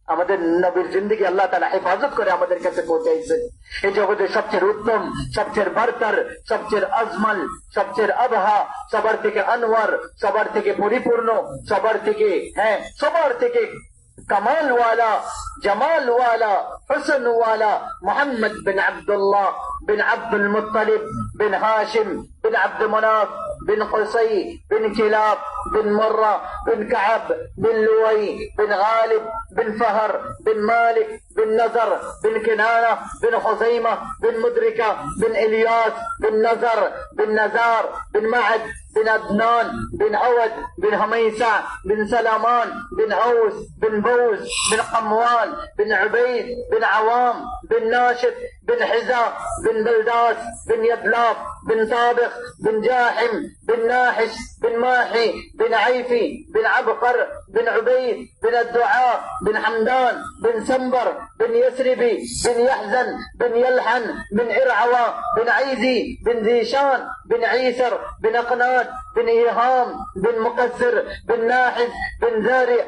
আমাদের নবীর জিন্দেগি আল্লাহ তাআলা হেফাজত করে আমাদের কাছে পৌঁছাইছেন। এই জগতের সবচেয়ে উত্তম, সবচেয়ে বারকার, সবচেয়ে আজমাল, সবচেয়ে আবহা, সবার থেকে আনওয়ার, সবার থেকে পরিপূর্ণ, সবার থেকে সবার থেকে কামাল ওয়ালা, জামাল ওয়ালা, হুসন ওয়ালা মুহাম্মদ বিন আব্দুল্লাহ বিন আব্দুল মুত্তালিব বিন হাশিম বিন আব্দ মুনাফ বিন কুসাই বিন কিলাব بن مرة بن كعب بن لؤي بن غالب بن فهر بن مالك بن نزر بن كنانة بن خزيمة بن مدركة بن إلياس بن نزر بن نزار بن معد بن عدنان بن أود بن هميسة بن سلمان بن أوس بن بوز بن قموان بن عبيد بن عوام بن ناشد بن حزام بن بلداس بن يدلاف بن طابخ بن جاحم بن ناحش بن ماحي بن عيفي بن عبقر بن عبيد بن الدعاء بن حمدان بن سنبر بن يسربي بن يحزن بن يلحن بن إرعوى بن عيزي بن ذيشان بن عيسر بن أقناد بن إيهام بن مقصر بن ناحد بن زارع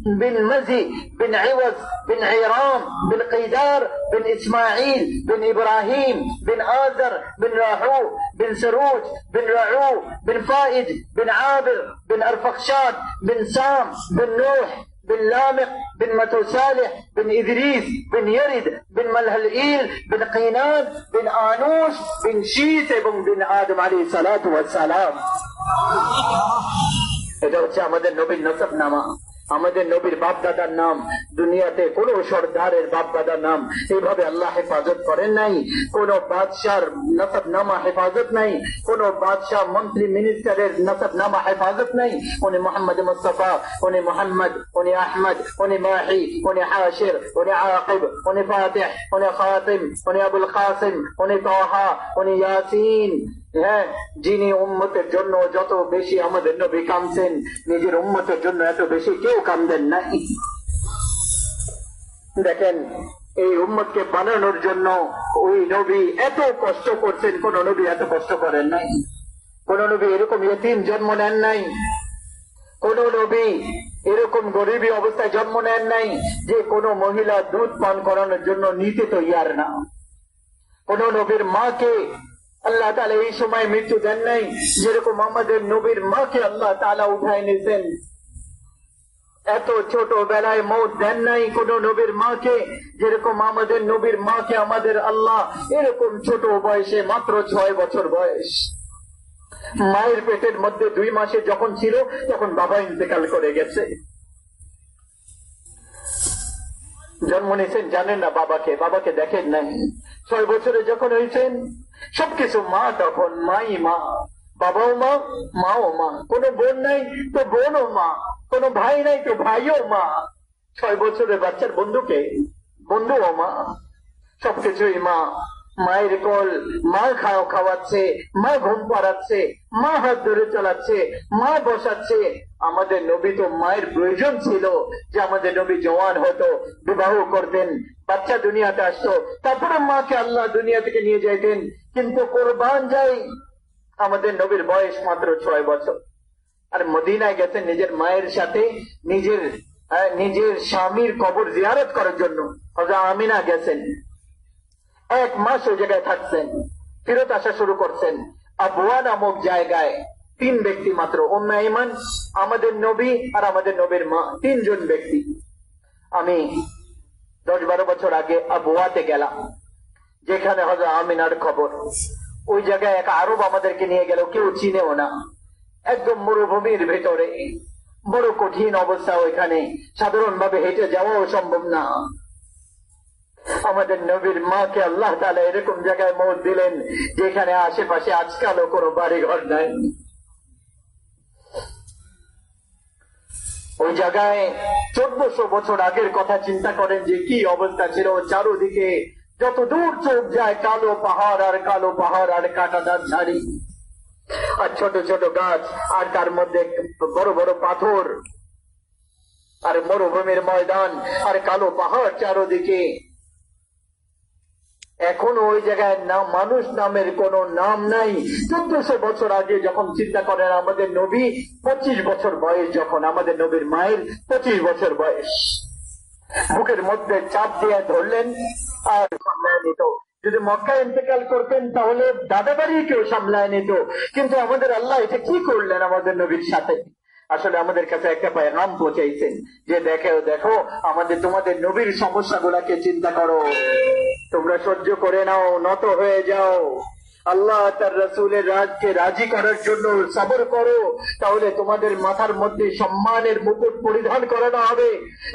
بن مزي بن عوض بن عيرام بن قيدار بن إسماعيل بن إبراهيم بن آزر بن راحو بن سروج بن رعو بن فائد بن عابر بن أرفخشاد بن سام بن نوح بن لامق بن متوسالح بن إدريس بن يرد بن ملهلئيل بن قينان بن آنوش بن شيث بن آدم عليه الصلاة والسلام এটা হচ্ছে আমাদের নবীর নসব নামা, আমাদের নবীর বাপ দাদার নাম। দুনিয়াতে কোন সর্দারের বাপ দাদার নাম এইভাবে আল্লাহ হেফাজত করেন নাই, কোন বাদশার নসব নামা হেফাজত নাই, কোন বাদশাহ মন্ত্রী মিনিস্টারের নসব নামা হেফাজত নাই। উনি মোহাম্মদ মুস্তাফা, উনি মোহাম্মদ, উনি আহমদ, উনি মাহি, উনি হাশির, উনি আকিব, উনি ফাতিহ, উনি খাতিম, উনি আবুল কাসিম, উনি তাহা, উনি ইয়াসিন। হ্যাঁ, যিনি উম্মতের জন্য যত বেশি আমাদের নবী কামছেন, নিজের উম্মতের জন্য এত বেশি কেউ কামদেন নাই। দেখেন, এই উম্মতকে বানানোর জন্য ওই নবী এত কষ্ট করছেন, কোন নবী এত কষ্ট করেন নাই। কোন নবী এরকম ইয়তীম জন্ম নেন নাই, কোন নবী এরকম গরিবী অবস্থায় জন্ম নেন নাই যে কোন মহিলা দুধ পান করানোর জন্য নিতে তৈয়ার না। কোন নবীর মাকে আল্লাহ তাআলা এই সময় মৃত্যু দেন নাই, যেরকম আমাদের নবীর মাকে আল্লাহ তাআলা উঠায় নিয়েছেন। এত ছোট বেলায় মৌত দেন নাই কোন নবীর মাকে, যেরকম আমাদের নবীর মাকে আমাদের আল্লাহ এরকম ছোট বয়সে, মাত্র 6 বছর বয়স, মায়ের পেটের মধ্যে 2 মাসে যখন ছিল তখন বাবা ইন্তেকাল করে গেছে। জন্ম নিয়েছেন জানেন না বাবাকে, বাবাকে দেখেন নাই। 6 বছরে যখন হয়েছেন সবকিছু মা, তখন মাই মা, বাবাও মা, মাও মা। কোনো বোন নাই তো বোনও মা, কোনো ভাই নাই তো ভাইও মা। 6 বছরের বাচ্চার বন্ধুকে বন্ধুও মা, সবকিছুই মা। মায়ের কোল, মা খাওয়াচ্ছে, মা ঘুম পাড়াচ্ছে, মা হাত ধরে চালাচ্ছে, মা বসাচ্ছে। আমাদের নবী তো মায়ের প্রয়োজন ছিল যে আমাদের নবী জওয়ান হতো, বিবাহ করতেন, বাচ্চা দুনিয়াতে আসতো, তারপরে মাকে আল্লাহ দুনিয়া থেকে নিয়ে যাইতেন। কিন্তু কোরবান যাই, আমাদের নবীর বয়স মাত্র 6 বছর। আর মদিনায় গেছেন নিজের মায়ের সাথে, নিজের স্বামীর কবর জিয়ারত করার জন্য। হযরত আমিনা গেছেন, 1 মাস ওই জায়গায় থাকছেন, ফেরত আসা শুরু করছেন। আবওয়া নামক জায়গায় 3 ব্যক্তি মাত্র, উম্মে আইমান, আমাদের নবী আর আমাদের নবীর মা, 3 জন ব্যক্তি। আমি 10-12 বছর আগে আবওয়াতে গেলাম, যেখানে হযরত আমিনার খবর। ওই জায়গায় এক আরব আমাদেরকে নিয়ে গেল, কেউ চিনেও না, একদম মরুভূমির ভেতরে, বড় কঠিন অবস্থা। ওইখানে সাধারণ ভাবে হেঁটে যাওয়াও সম্ভব না। আমাদের নবীর মাকে আল্লাহ তাআলা এরকম জায়গায় মৌত দিলেন যেখানে আশেপাশে আজকালও কোনো বাড়ি ঘর নাই। ওই জায়গায় 1400 বছর আগের কথা চিন্তা করেন যে কি অবস্থা ছিল। চারোদিকে যত দূর চোখ যায় কালো পাহাড় আর কালো পাহাড় আর কাঁটাদার ঝাড়ি আর ছোট ছোট গাছ, আর তার মধ্যে বড় বড় পাথর আর মরুভূমির ময়দান আর কালো পাহাড় চারোদিকে। এখনো ওই জায়গায় মানুষ নামের কোন নাম নাই। 1400 বছর আগে যখন চিন্তা করেন, আমাদের নবী 25 বছর বয়স, যখন আমাদের নবীর মায়ের 25 বছর বয়স, বুকের মধ্যে চাপ দিয়ে ধরলেন আর সামলায় নিত। যদি মক্কা ইন্তেকাল করতেন তাহলে দাদা বাড়ি কেউ সামলায় নিত। কিন্তু আমাদের আল্লাহ এটা কি করলেন আমাদের নবীর সাথে? আসলে আমাদের কাছে একটা পেগাম পৌঁছাইছেন যে দেখো আমাদের তোমাদের নবীর সমস্যাগুলাকে চিন্তা করো, তোমরা সহ্য করে নাও, নত হয়ে যাও। আল্লাহ তার রাসূলের রাজকে রাজি করার জন্য সবর করো, তাহলে তোমাদের মাথার মধ্যে সম্মানের মুকুট পরিধান করানো হবে।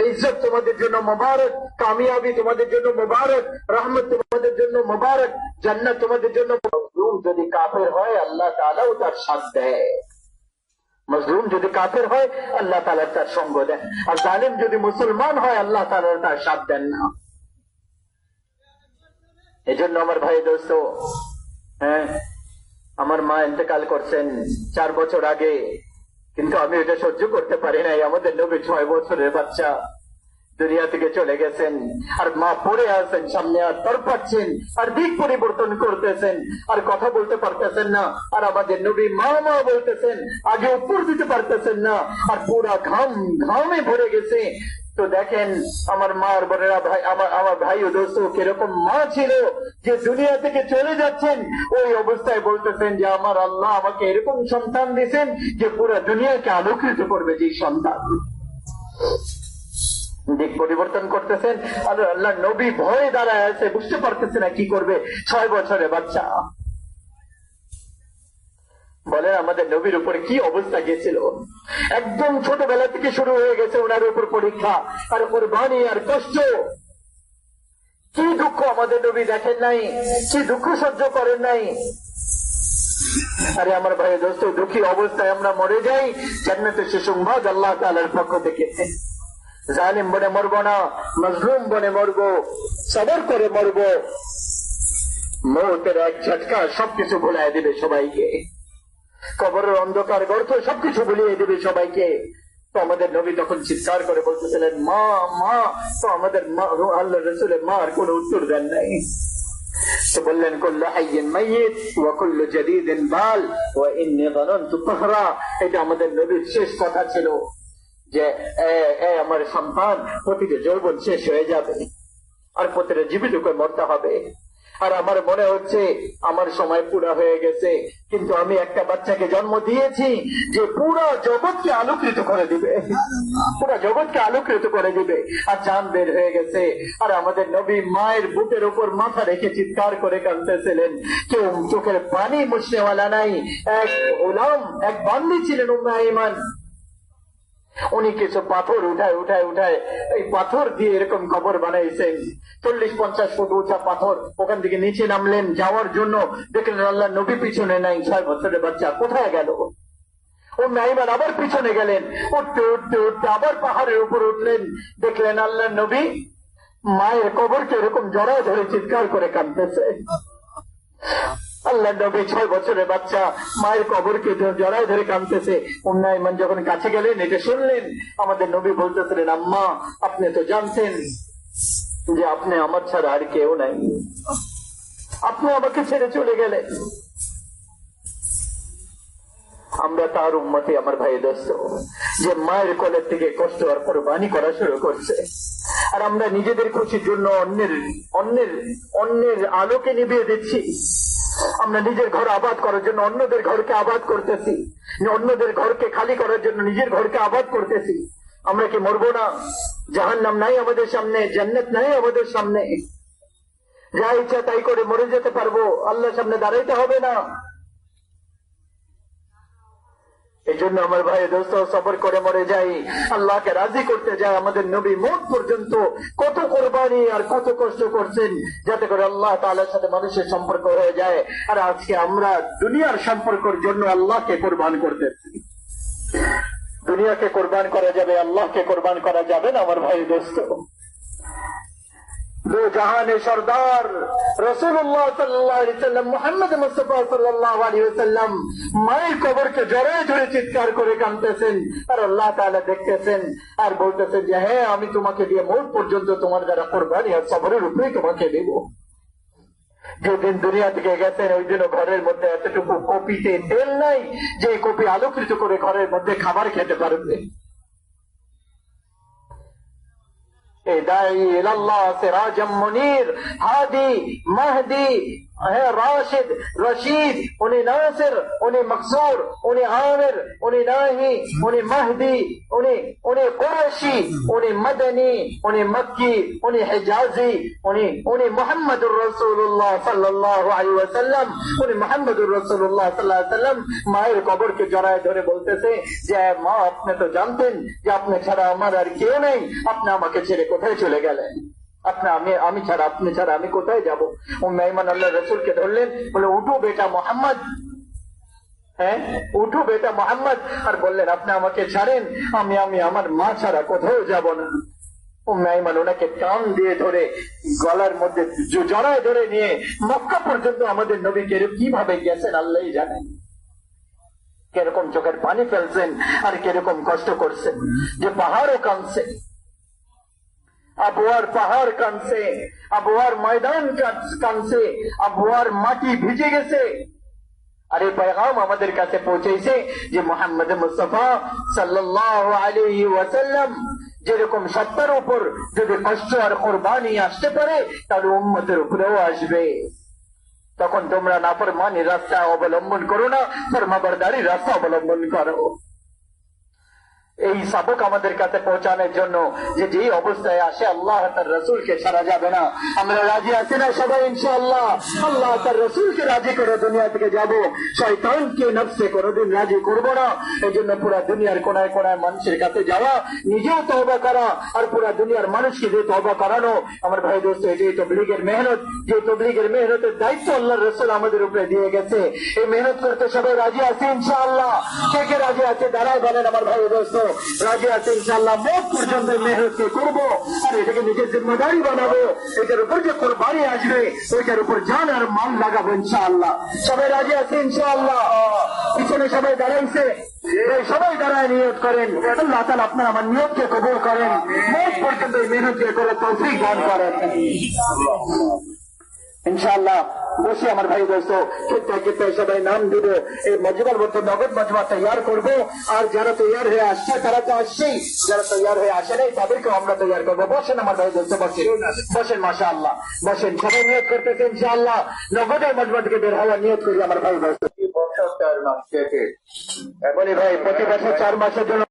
ইজ্জত তোমাদের জন্য মোবারক, কামিয়াবি তোমাদের জন্য মোবারক, রহমত তোমাদের জন্য মোবারক, জান্নাত তোমাদের জন্য। মজলুম যদি কাফের হয় আল্লাহ তাআলাও তার সাথ দেয়। মজলুম যদি কাফের হয় আল্লাহ তাআলা তার সঙ্গ দেন, আর জালিম যদি মুসলমান হয় আল্লাহ তাআলা তার সাথ দেন না। এজন্য আমার ভাই দোস্ত, হ্যাঁ, আমার মা ইন্তেকাল করছেন 4 বছর আগে, কিন্তু আমি এটা সহ্য করতে পারি নাই। আমাদের নবী 6 বছরের বাচ্চা দুনিয়া থেকে চলে গেছেন, আর মা পড়ে আছেন সামনে, আর তরপাচ্ছেন, আর দিক পরিবর্তন করতেছেন, আর কথা বলতে পারতেছেন না। আর আমাদের নবী মা মা বলতেছেন, আগে উপর দিতে পারতেছেন না, আর পুরা ঘামে ভরে গেছে। তো দেখেন আমার মার বোনেরা, ভাই, আমার ভাই ও দোস্ত, কিরকম মা ছিল যে দুনিয়া থেকে চলে যাচ্ছেন, ওই অবস্থায় বলতেছেন যে আমার আল্লাহ আমাকে এরকম সন্তান দিয়েছেন যে পুরো দুনিয়াকে আলোকিত করবে। যে সন্তান দিক পরিবর্তন করতেছেন, আর আল্লাহ নবী ভয়ে দাঁড়ায় আছে, বুঝতে পারতেছে না কি করবে। 6 বছরের বাচ্চা। বলে আমাদের নবীর উপরে কি অবস্থা গেছিল। একদম ছোটবেলা থেকে শুরু হয়ে গেছে ওনার উপর পরীক্ষা, আর কুরবানি, আর কষ্ট। কি দুঃখ আমাদের নবী দেখেন নাই, কি দুঃখ সহ্য করেন নাই। আরে আমার ভাই দোস্ত, দুঃখী অবস্থায় আমরা মরে যাই, জান্নাতের সুসংবাদ আল্লাহ তাআলার পক্ষ থেকে। জালিম বনে মরবো না, মজলুম বনে মরবো, সবর করে মরবো। মৌতের এক ঝটকা সবকিছু ভুলাই দেবে সবাইকে, কবরের অন্ধকার গর্ত সবকিছু ভুলিয়ে দেবে সবাইকে। তো আমাদের নবী তখন চিৎকার করে বলতেছিলেন মা মা। তো আমাদের আল্লাহ রাসূলের মা আর কোনো উত্তর দেন নাই। তো বললেন কুল্লু হাইয়িন মাইয়িত ওয়া কুল্লু জাদীদিন বাল ওয়া ইন্নী যানানতু তাহরা। এটা আমাদের নবীর শেষ কথা ছিল যে আমার সন্তান, প্রতিটা যৌবন শেষ হয়ে যাবে, আর প্রতিটা জীবিত করে মরতে হবে। আর আমার মনে হচ্ছে আমার সময় পুরা হয়ে গেছে, কিন্তু আমি একটা বাচ্চাকে জন্ম দিয়েছি যে পুরো জগৎকে আলোকিত করে দিবে, পুরো জগৎকে আলোকিত করে দিবে। আর জান বের হয়ে গেছে, আর আমাদের নবী মায়ের বুকের উপর মাথা রেখে চিৎকার করে কাঁদতেছিলেন। কেউ চোখের পানি মুছনেওয়ালা নাই। এক গোলাম, এক বান্দি ছিলেন উম্মে আইমান। উনি কিছু পাথর উঠায় এই পাথর দিয়ে এরকম কবর বানাইছেন, 40-50 ফুট উঁচা পাথর। ওখান থেকে নিচে নামলেন যাওয়ার জন্য, দেখলেন আল্লাহ নবী পিছনে নাই। 6 বছরের বাচ্চা কোথায় গেল? উম্মে আইমান আবার পিছনে গেলেন, উঠতে আবার পাহাড়ের উপর উঠলেন, দেখলেন আল্লাহ নবী মায়ের কবরকে এরকম জড়ায় ধরে চিৎকার করে কাঁদতেছে। আল্লাহ নবী 6 বছরের বাচ্চা মায়ের কবরকে জড়ায় ধরে কাঁদতেছে। উম্মে আইমান যখন কাছে গেলেন, এটা শুনলেন। আমাদের নবী বলতেছিলেন আম্মা, আপনি তো জানতেন যে আপনি আমার ছাড়া আর কেউ নাই, আপনি আমাকে ছেড়ে চলে গেলেন। আমরা তার উম্মতি আমার ভাই দোস্ত, যে মায়ের কোলের থেকে কষ্ট আর কুরবানি করা শুরু করছে। আর আমরা নিজেদের খুশির জন্য অন্যের আলোকে নিভিয়ে দিচ্ছি। আমরা নিজের ঘর আবাদ করার জন্য অন্যদের ঘরকে আবাদ করতেছি, অন্যদের ঘরকে খালি করার জন্য নিজের ঘরকে আবাদ করতেছি। আমরা কি মরবো না? জাহান্নাম নাই আমাদের সামনে, জান্নাত নাই আমাদের সামনে। যা ইচ্ছা তাই করে মরে যেতে পারবো, আল্লাহর সামনে দাঁড়াইতে হবে না। এই জন্য আমার ভাই দোস্ত, সবর করে মরে যাই, আল্লাহকে রাজি করতে যাই। আমাদের নবী মওত পর্যন্ত কত কোরবানি আর কত কষ্ট করছেন, যাতে করে আল্লাহ তাআলার সাথে মানুষের সম্পর্ক হয়ে যায়। আর আজকে আমরা দুনিয়ার সম্পর্কের জন্য আল্লাহকে কোরবান করতেছি। দুনিয়াকে কোরবান করা যাবে, আল্লাহকে কোরবান করা যাবে না আমার ভাই দোস্ত। দো জাহানে সরদার রাসূলুল্লাহ সাল্লাল্লাহু আলাইহি ওয়াসাল্লাম, মুহাম্মদ মুস্তাফা সাল্লাল্লাহু আলাইহি ওয়াসাল্লাম মায়ের কবরকে জড়ায় ধরে চিৎকার করে কাঁদতেছেন। আর আল্লাহ তাআলা দেখতেছেন আর বলতেছেন যে হ্যাঁ, আমি তোমাকে দিয়ে মওত পর্যন্ত তোমার দ্বারা কোরবানি আর সবরের উপরেই তোমাকে দেব। যেদিন দুনিয়া থেকে গেছেন ওই দিন ঘরের মধ্যে এতটুকু কপিতে তেল নাই যে কপি আলোকৃত করে ঘরের মধ্যে খাবার খেতে পারবে। দাঈ ইলাল্লাহ সিরাজাম মুনীর, হাদি, মাহদি, है राशिद रशीद उन्हें नासिर उन्हें मकसूर उन्हें आमिर उन्हें नाही उन्हें महदी उन्हें उन्हें कुरैशी उन्हें मदनी उन्हें मक्की उन्हें हिजाजी उन्हें मोहम्मदुर रसूलुल्लाह सल्लल्लाहु अलैहि वसल्लम उन्हें मोहम्मदुर रसूलुल्लाह सल्लल्लाहु अलैहि वसल्लम মায়ের কবরকে জড়ায় ধরে বলতেছে যে মা আপনি তো জানতেন যে আপনি ছাড়া আমার আর কেউ নেই, আপনি আমাকে ছেড়ে কোথায় চলে গেলেন? अपना আমি ছাড়া আপনি ছাড়া আমি কোথায় যাব? উম্মে আইমান আল্লাহ রসুলকে ধরলেন, বলে উঠো বেটা মোহাম্মদ, হ্যাঁ উঠো বেটা মোহাম্মদ, আর বললেন আপনি আমাকে ছাড়েন, আমি আমার মা ছাড়া কোথাও যাব না। উম্মে আইমান ওনাকে টান দিয়ে ধরে গলার মধ্যে জড়ায় ধরে নিয়ে মক্কা পর্যন্ত আমাদের নবী কিভাবে গেছেন আল্লাহই জানেন। কিরকম চোখের পানি ফেলছেন আর কিরকম কষ্ট করছেন, যে পাহাড়ও কাঁদছে, আবওয়ার পাহাড় কাঁদছে, আবওয়ার ময়দান কাঁদছে, আবওয়ার মাটি ভিজে গেছে। আর এই পেগাম আমাদের কাছে পৌঁছেছে যে মুহাম্মদ মুস্তাফা সাল্লাল্লাহু আলাইহি ওয়াসাল্লাম যেরকম সত্তার উপর যদি কষ্ট আর কুরবানি আসতে পারে, তাহলে উম্মতের উপরেও আসবে। তখন তোমরা নাফরমানির রাস্তা অবলম্বন করো না, ফরমাবরদারির রাস্তা অবলম্বন করো। এই সাবক আমাদের কাছে পৌঁছানোর জন্য যে যেই অবস্থায় আসে আল্লাহ তার রসুলকে ছাড়া যাবে না। আমরা রাজি আছি না সবাই ইনশাআল্লাহ? আল্লাহ তার রসুলকে রাজি করে দুনিয়া থেকে যাব, শয়তানকে নফসে কোনোদিন রাজি করবো না। এই জন্য পুরা দুনিয়ার কোনায় কোনায় মানুষের কাছে যাওয়া, নিজেও তওবা করা, আর পুরা দুনিয়ার মানুষকে যে তওবা করানো। আমার ভাই দোস্ত, এই তবলিগের মেহনত, যে তবলিগের মেহনতের দায়িত্ব আল্লাহর রসুল আমাদের উপরে দিয়ে গেছে, এই মেহনত করতে সবাই রাজি আছে ইনশাআল্লাহ? কে কে রাজি আছে দাঁড়ায় বলেন আমার ভাই দোস্ত? রাজি আছে ইনশাআল্লাহ? মত পর্যন্ত মেহনতকে করবো, আর এটাকে নিজের জিম্মেদারি বানাবো। এটার উপর যে কোরবানি আসবে ওইটার উপর জান আর মাল লাগাবো ইনশাআল্লাহ। সবাই রাজি আছে ইনশাআল্লাহ? পিছনে সবাই দাঁড়াইছে, সবাই দাঁড়ায় নিয়ত করেন, আল্লাহ তাআলা আপনার আমার নিয়তকে কবুল করেন, মত পর্যন্ত এই মেহনতকে করে তৌফিক দান করেন ইনশাআল্লাহ। বসে আমার ভাই দোস্ত ক্ষেত্রে সবাই নাম দিব, এই মজমার মধ্যে নগদ মজমা তৈয়ার করবো। আর যারা তৈয়ার হয়ে আসছে তারা তো আসছেই, যারা তৈয়ার হয়ে আসে নাই তাদেরকেও আমরা তৈয়ার করবো। বসেন আমার ভাই দোস্ত, বসেন মাশাআল্লাহ, বসেন। সবাই নিয়ত করতেছে ইনশাআল্লাহ নগদের মজমা থেকে বের হওয়ার নিয়ত করি আমার ভাই দোস্ত। বছর 4 মাস থেকে এখনই ভাই, প্রতি বছর 4 মাসের জন্য